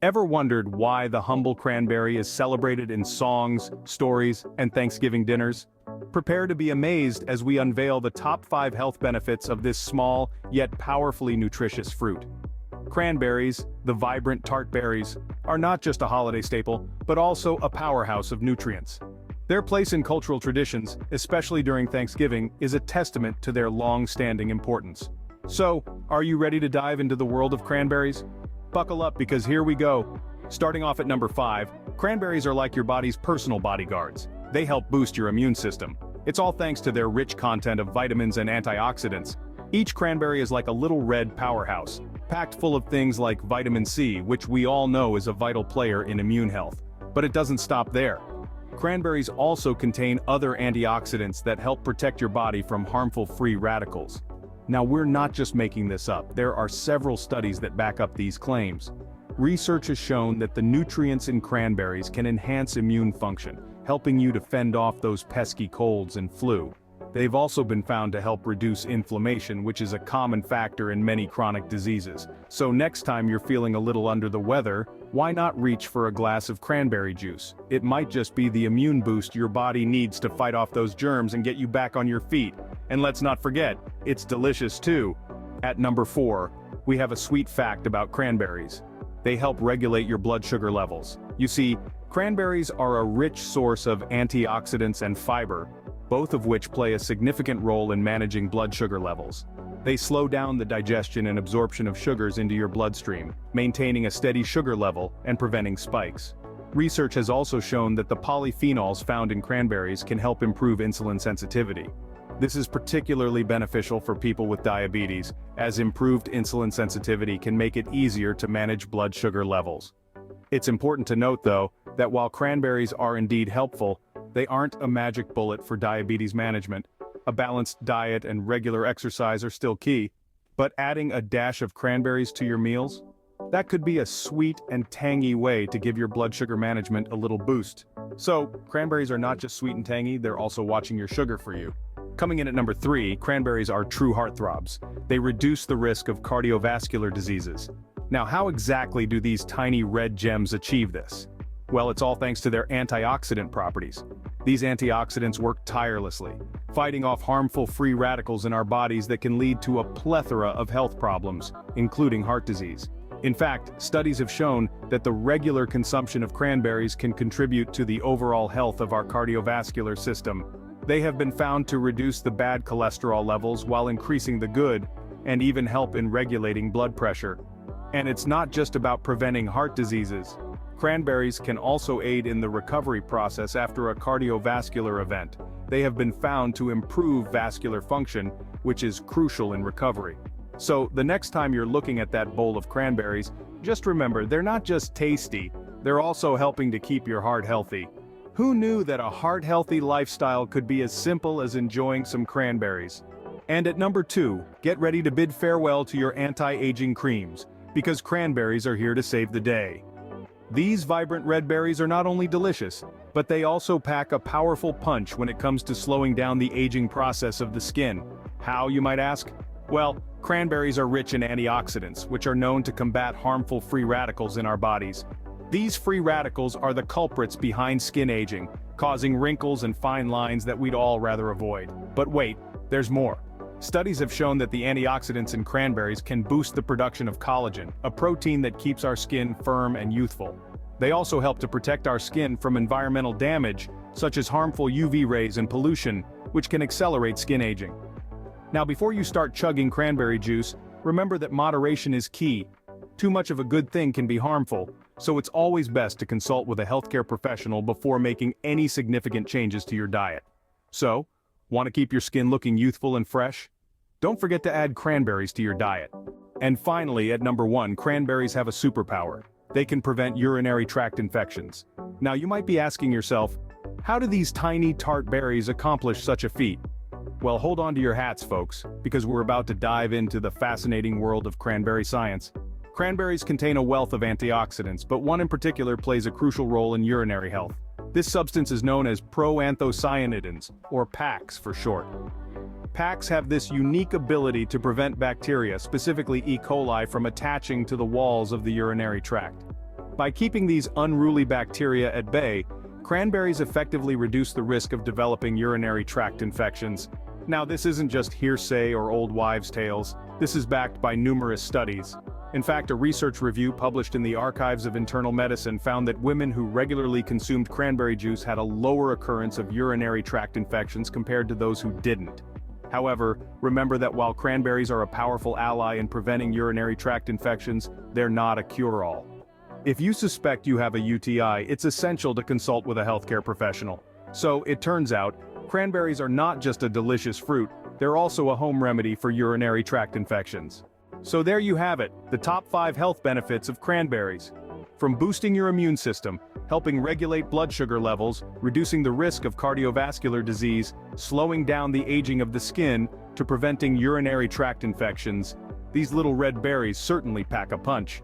Ever wondered why the humble cranberry is celebrated in songs, stories, and Thanksgiving dinners? Prepare to be amazed as we unveil the top 5 health benefits of this small, yet powerfully nutritious fruit. Cranberries, the vibrant tart berries, are not just a holiday staple, but also a powerhouse of nutrients. Their place in cultural traditions, especially during Thanksgiving, is a testament to their long-standing importance. So, are you ready to dive into the world of cranberries? Buckle up because here we go. Starting off at number 5, cranberries are like your body's personal bodyguards. They help boost your immune system. It's all thanks to their rich content of vitamins and antioxidants. Each cranberry is like a little red powerhouse, packed full of things like vitamin C, which we all know is a vital player in immune health. But it doesn't stop there. Cranberries also contain other antioxidants that help protect your body from harmful free radicals. Now, we're not just making this up. There are several studies that back up these claims. Research has shown that the nutrients in cranberries can enhance immune function, helping you to fend off those pesky colds and flu. They've also been found to help reduce inflammation, which is a common factor in many chronic diseases. So next time you're feeling a little under the weather, why not reach for a glass of cranberry juice? It might just be the immune boost your body needs to fight off those germs and get you back on your feet. And let's not forget, it's delicious too. At number 4, we have a sweet fact about cranberries. They help regulate your blood sugar levels. You see, cranberries are a rich source of antioxidants and fiber, both of which play a significant role in managing blood sugar levels. They slow down the digestion and absorption of sugars into your bloodstream, maintaining a steady sugar level and preventing spikes. Research has also shown that the polyphenols found in cranberries can help improve insulin sensitivity. This is particularly beneficial for people with diabetes, as improved insulin sensitivity can make it easier to manage blood sugar levels. It's important to note, though, that while cranberries are indeed helpful, they aren't a magic bullet for diabetes management. A balanced diet and regular exercise are still key, but adding a dash of cranberries to your meals? That could be a sweet and tangy way to give your blood sugar management a little boost. So, cranberries are not just sweet and tangy, they're also watching your sugar for you. Coming in at number 3, cranberries are true heartthrobs. They reduce the risk of cardiovascular diseases. Now, how exactly do these tiny red gems achieve this? Well, it's all thanks to their antioxidant properties. These antioxidants work tirelessly, fighting off harmful free radicals in our bodies that can lead to a plethora of health problems, including heart disease. In fact, studies have shown that the regular consumption of cranberries can contribute to the overall health of our cardiovascular system. They have been found to reduce the bad cholesterol levels while increasing the good, and even help in regulating blood pressure. And it's not just about preventing heart diseases. Cranberries can also aid in the recovery process after a cardiovascular event. They have been found to improve vascular function, which is crucial in recovery. So, the next time you're looking at that bowl of cranberries, just remember they're not just tasty, they're also helping to keep your heart healthy. Who knew that a heart-healthy lifestyle could be as simple as enjoying some cranberries? And at number 2, get ready to bid farewell to your anti-aging creams, because cranberries are here to save the day. These vibrant red berries are not only delicious, but they also pack a powerful punch when it comes to slowing down the aging process of the skin. How, you might ask? Well, cranberries are rich in antioxidants, which are known to combat harmful free radicals in our bodies. These free radicals are the culprits behind skin aging, causing wrinkles and fine lines that we'd all rather avoid. But wait, there's more. Studies have shown that the antioxidants in cranberries can boost the production of collagen, a protein that keeps our skin firm and youthful. They also help to protect our skin from environmental damage, such as harmful UV rays and pollution, which can accelerate skin aging. Now, before you start chugging cranberry juice, remember that moderation is key. Too much of a good thing can be harmful, so it's always best to consult with a healthcare professional before making any significant changes to your diet. So, want to keep your skin looking youthful and fresh? Don't forget to add cranberries to your diet. And finally, at number 1, cranberries have a superpower. They can prevent urinary tract infections. Now, you might be asking yourself, how do these tiny tart berries accomplish such a feat? Well, hold on to your hats, folks, because we're about to dive into the fascinating world of cranberry science. Cranberries contain a wealth of antioxidants, but one in particular plays a crucial role in urinary health. This substance is known as proanthocyanidins, or PACs for short. PACs have this unique ability to prevent bacteria, specifically E. coli, from attaching to the walls of the urinary tract. By keeping these unruly bacteria at bay, cranberries effectively reduce the risk of developing urinary tract infections. Now, this isn't just hearsay or old wives' tales. This is backed by numerous studies. In fact, a research review published in the Archives of Internal Medicine found that women who regularly consumed cranberry juice had a lower occurrence of urinary tract infections compared to those who didn't. However, remember that while cranberries are a powerful ally in preventing urinary tract infections, they're not a cure-all. If you suspect you have a UTI, it's essential to consult with a healthcare professional. So, it turns out, cranberries are not just a delicious fruit, they're also a home remedy for urinary tract infections. So there you have it, the top 5 health benefits of cranberries. From boosting your immune system, helping regulate blood sugar levels, reducing the risk of cardiovascular disease, slowing down the aging of the skin, to preventing urinary tract infections, these little red berries certainly pack a punch.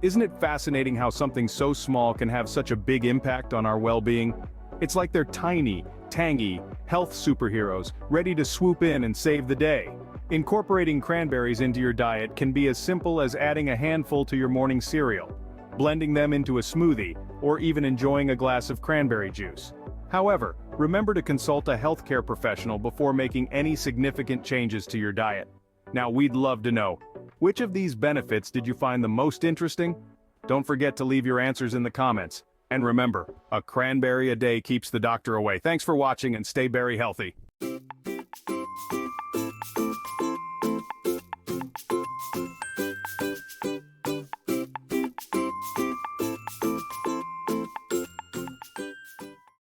Isn't it fascinating how something so small can have such a big impact on our well-being? It's like they're tiny, tangy, health superheroes, ready to swoop in and save the day. Incorporating cranberries into your diet can be as simple as adding a handful to your morning cereal, blending them into a smoothie, or even enjoying a glass of cranberry juice. However, remember to consult a healthcare professional before making any significant changes to your diet. Now, we'd love to know, which of these benefits did you find the most interesting? Don't forget to leave your answers in the comments. And remember, a cranberry a day keeps the doctor away. Thanks for watching and stay berry healthy.